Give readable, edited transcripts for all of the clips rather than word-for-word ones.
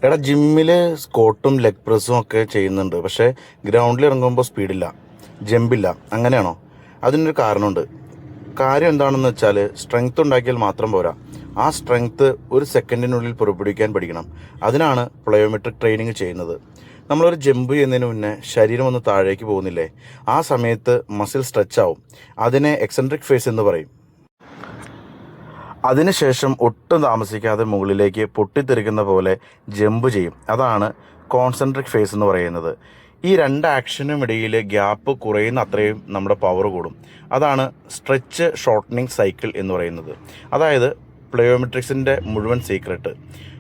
എടാ ജിമ്മിൽ സ്ക്വാട്ടും ലെഗ് പ്രസ്സും ഒക്കെ ചെയ്യുന്നുണ്ട്, പക്ഷേ ഗ്രൗണ്ടിൽ ഇറങ്ങുമ്പോൾ സ്പീഡില്ല, ജമ്പില്ല. അങ്ങനെയാണോ? അതിനൊരു കാരണമുണ്ട്. കാര്യം എന്താണെന്ന് വെച്ചാൽ സ്ട്രെങ്ത് ഉണ്ടാക്കിയാൽ മാത്രം പോരാ, ആ സ്ട്രെങ്ത് ഒരു സെക്കൻഡിനുള്ളിൽ പുറപ്പെടുവിക്കാൻ പഠിക്കണം. അതിനാണ് പ്ലയോമെട്രിക് ട്രെയിനിങ് ചെയ്യുന്നത്. നമ്മളൊരു ജമ്പ് ചെയ്യുന്നതിന് മുന്നേ ശരീരം ഒന്ന് താഴേക്ക് പോകുന്നില്ലേ, ആ സമയത്ത് മസിൽ സ്ട്രെച്ച് ആവും. അതിനെ എക്സെൻട്രിക് ഫേസ് എന്ന് പറയും. അതിനുശേഷം ഒട്ടും താമസിക്കാതെ മുകളിലേക്ക് പൊട്ടിത്തെറിക്കുന്ന പോലെ ജമ്പ് ചെയ്യും. അതാണ് കോൺസെൻട്രിക് ഫേസ് എന്ന് പറയുന്നത്. ഈ രണ്ട് ആക്ഷനും ഇടയിൽ ഗ്യാപ്പ് കുറയുന്ന അത്രയും നമ്മുടെ പവർ കൂടും. അതാണ് സ്ട്രെച്ച് ഷോർട്ടനിങ് സൈക്കിൾ എന്ന് പറയുന്നത്. അതായത് പ്ലയോമെട്രിക്സിൻ്റെ മുഴുവൻ സീക്രട്ട്.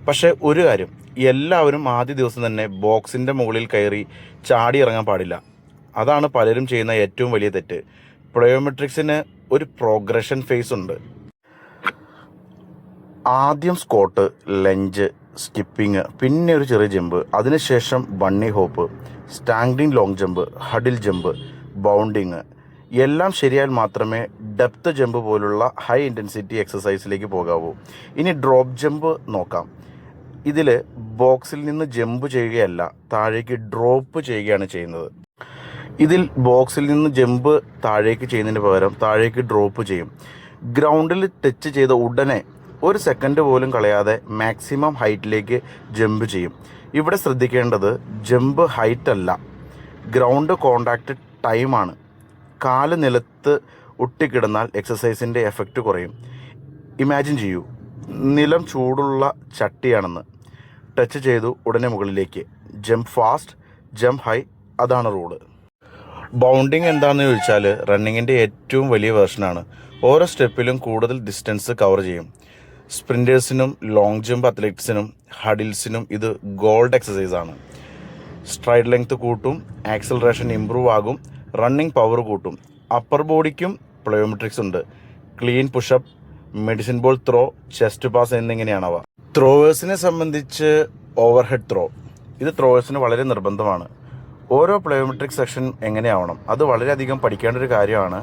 പക്ഷേ ഒരു കാര്യം, എല്ലാവരും ആദ്യ ദിവസം തന്നെ ബോക്സിൻ്റെ മുകളിൽ കയറി ചാടി ഇറങ്ങാൻ പാടില്ല. അതാണ് പലരും ചെയ്യുന്ന ഏറ്റവും വലിയ തെറ്റ്. പ്ലയോമെട്രിക്സിന് ഒരു പ്രോഗ്രഷൻ ഫേസ് ഉണ്ട്. ആദ്യം സ്ക്വാട്ട്, ലഞ്ച്, സ്കിപ്പിങ്, പിന്നെ ഒരു ചെറിയ ജമ്പ്, അതിനുശേഷം bunny hop, standing long jump, hurdle jump, bounding. എല്ലാം ശരിയാൽ മാത്രമേ ഡെപ്ത് ജമ്പ് പോലുള്ള ഹൈ ഇൻറ്റൻസിറ്റി എക്സസൈസിലേക്ക് പോകാവൂ. ഇനി ഡ്രോപ്പ് ജമ്പ് നോക്കാം. ഇതിൽ ബോക്സിൽ നിന്ന് ജമ്പ് ചെയ്യുകയല്ല, താഴേക്ക് ഡ്രോപ്പ് ചെയ്യുകയാണ് ചെയ്യുന്നത്. ഇതിൽ ബോക്സിൽ നിന്ന് ജമ്പ് താഴേക്ക് ചെയ്യുന്നതിന് പകരം താഴേക്ക് ഡ്രോപ്പ് ചെയ്യും. ഗ്രൗണ്ടിൽ ടച്ച് ചെയ്ത ഉടനെ ഒരു സെക്കൻഡ് പോലും കളയാതെ മാക്സിമം ഹൈറ്റിലേക്ക് ജമ്പ് ചെയ്യും. ഇവിടെ ശ്രദ്ധിക്കേണ്ടത് ജമ്പ് ഹൈറ്റ് അല്ല, ഗ്രൗണ്ട് കോണ്ടാക്റ്റ് ടൈമാണ്. കാല് നിലത്ത് ഒട്ടിക്കിടന്നാൽ എക്സസൈസിൻ്റെ എഫക്റ്റ് കുറയും. ഇമാജിൻ ചെയ്യൂ, നിലം ചൂടുള്ള ചട്ടിയാണെന്ന്. ടച്ച് ചെയ്തു ഉടനെ മുകളിലേക്ക് ജമ്പ് ഫാസ്റ്റ്, ജമ്പ് ഹൈ, അതാണ് റൂള്. ബൗണ്ടിങ് എന്താണെന്ന് ചോദിച്ചാൽ റണ്ണിങ്ങിൻ്റെ ഏറ്റവും വലിയ വേർഷനാണ്. ഓരോ സ്റ്റെപ്പിലും കൂടുതൽ ഡിസ്റ്റൻസ് കവർ ചെയ്യും. സ്പ്രിൻറ്റേഴ്സിനും ലോങ് ജമ്പ് അത്ലറ്റ്സിനും ഹഡിൽസിനും ഇത് ഗോൾഡ് എക്സസൈസാണ്. സ്ട്രൈഡ് ലെങ്ത് കൂട്ടും, ആക്സലറേഷൻ ഇമ്പ്രൂവ് ആകും, റണ്ണിങ് പവർ കൂട്ടും. അപ്പർ ബോഡിക്കും പ്ലയോമെട്രിക്സ് ഉണ്ട്. Clean pushup, medicine ball throw, chest pass എന്നിങ്ങനെയാണവ. ത്രോവേഴ്സിനെ സംബന്ധിച്ച് ഓവർഹെഡ് ത്രോ, ഇത് ത്രോവേഴ്സിന് വളരെ നിർബന്ധമാണ്. ഓരോ പ്ലയോമെട്രിക് സെക്ഷൻ എങ്ങനെയാവണം അത് വളരെയധികം പഠിക്കേണ്ട ഒരു കാര്യമാണ്.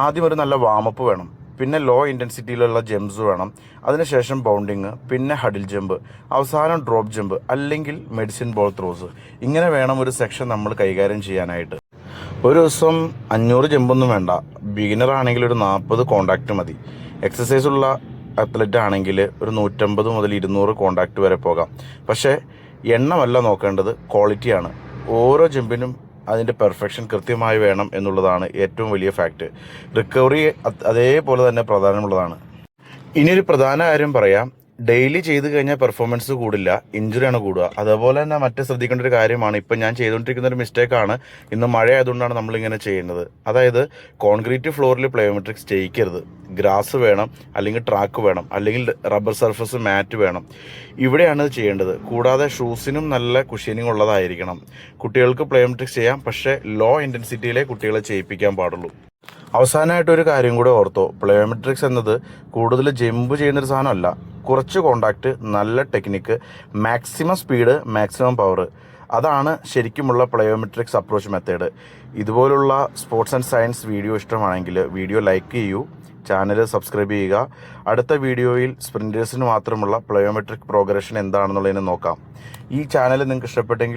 ആദ്യം ഒരു നല്ല വാമപ്പ് വേണം, പിന്നെ ലോ ഇൻറ്റൻസിറ്റിയിലുള്ള ജംപ്സ് വേണം, അതിനുശേഷം ബൗണ്ടിങ്, പിന്നെ ഹഡിൽ ജമ്പ്, അവസാനം ഡ്രോപ്പ് ജമ്പ് അല്ലെങ്കിൽ മെഡിസിൻ ബോൾ ത്രോസ്. ഇങ്ങനെ വേണം ഒരു സെക്ഷൻ നമ്മൾ കൈകാര്യം ചെയ്യാനായിട്ട്. ഒരു ദിവസം 500 ജമ്പൊന്നും വേണ്ട. ബിഗിനർ ആണെങ്കിൽ ഒരു 40 കോണ്ടാക്റ്റ് മതി. എക്സസൈസ് ഉള്ള അത്ലറ്റ് ആണെങ്കിൽ ഒരു 150 മുതൽ 200 കോണ്ടാക്റ്റ് വരെ പോകാം. പക്ഷേ എണ്ണമല്ല നോക്കേണ്ടത്, ക്വാളിറ്റിയാണ്. ഓരോ ജമ്പിനും അതിൻ്റെ പെർഫെക്ഷൻ കൃത്യമായി വേണം എന്നുള്ളതാണ് ഏറ്റവും വലിയ ഫാക്റ്റ്. റിക്കവറി അതേപോലെ തന്നെ പ്രധാനമുള്ളതാണ്. ഇനിയൊരു പ്രധാന കാര്യം പറയാം, ഡെയിലി ചെയ്ത് കഴിഞ്ഞാൽ പെർഫോമൻസ് കൂടില്ല, ഇഞ്ചുറിയാണ് കൂടുക. അതുപോലെ തന്നെ മറ്റേ ശ്രദ്ധിക്കേണ്ട ഒരു കാര്യമാണ്, ഇപ്പം ഞാൻ ചെയ്തുകൊണ്ടിരിക്കുന്ന ഒരു മിസ്റ്റേക്കാണ്. ഇന്ന് മഴ ആയതുകൊണ്ടാണ് നമ്മളിങ്ങനെ ചെയ്യുന്നത്. അതായത് കോൺക്രീറ്റ് ഫ്ലോറിൽ പ്ലയോമെട്രിക്സ് ചെയ്യിക്കരുത്. ഗ്രാസ് വേണം, അല്ലെങ്കിൽ ട്രാക്ക് വേണം, അല്ലെങ്കിൽ റബ്ബർ സർഫസ് മാറ്റ് വേണം. ഇവിടെയാണ് ഇത് ചെയ്യേണ്ടത്. കൂടാതെ ഷൂസിനും നല്ല കുഷ്യനിങ് ഉള്ളതായിരിക്കണം. കുട്ടികൾക്ക് പ്ലയോമെട്രിക്സ് ചെയ്യാം, പക്ഷേ ലോ ഇൻറ്റൻസിറ്റിയിലെ കുട്ടികളെ ചെയ്യിപ്പിക്കാൻ പാടുള്ളൂ. അവസാനമായിട്ടൊരു കാര്യം കൂടെ ഓർത്തോ, പ്ലയോമെട്രിക്സ് എന്നത് കൂടുതൽ ജമ്പ് ചെയ്യുന്നൊരു സാധനമല്ല. കുറച്ച് കോണ്ടാക്റ്റ്, നല്ല technique, maximum speed, maximum power. അതാണ് ശരിക്കുമുള്ള പ്ലയോമെട്രിക്സ് അപ്രോച്ച് മെത്തേഡ്. ഇതുപോലുള്ള സ്പോർട്സ് ആൻഡ് സയൻസ് വീഡിയോ ഇഷ്ടമാണെങ്കിൽ വീഡിയോ ലൈക്ക് ചെയ്യൂ, ചാനൽ സബ്സ്ക്രൈബ് ചെയ്യുക. അടുത്ത വീഡിയോയിൽ സ്പ്രിൻറ്റേഴ്സിന് മാത്രമുള്ള പ്ലയോമെട്രിക് പ്രോഗ്രഷൻ എന്താണെന്നുള്ളതിന് നോക്കാം. ഈ ചാനൽ നിങ്ങൾക്ക് ഇഷ്ടപ്പെട്ടെങ്കിൽ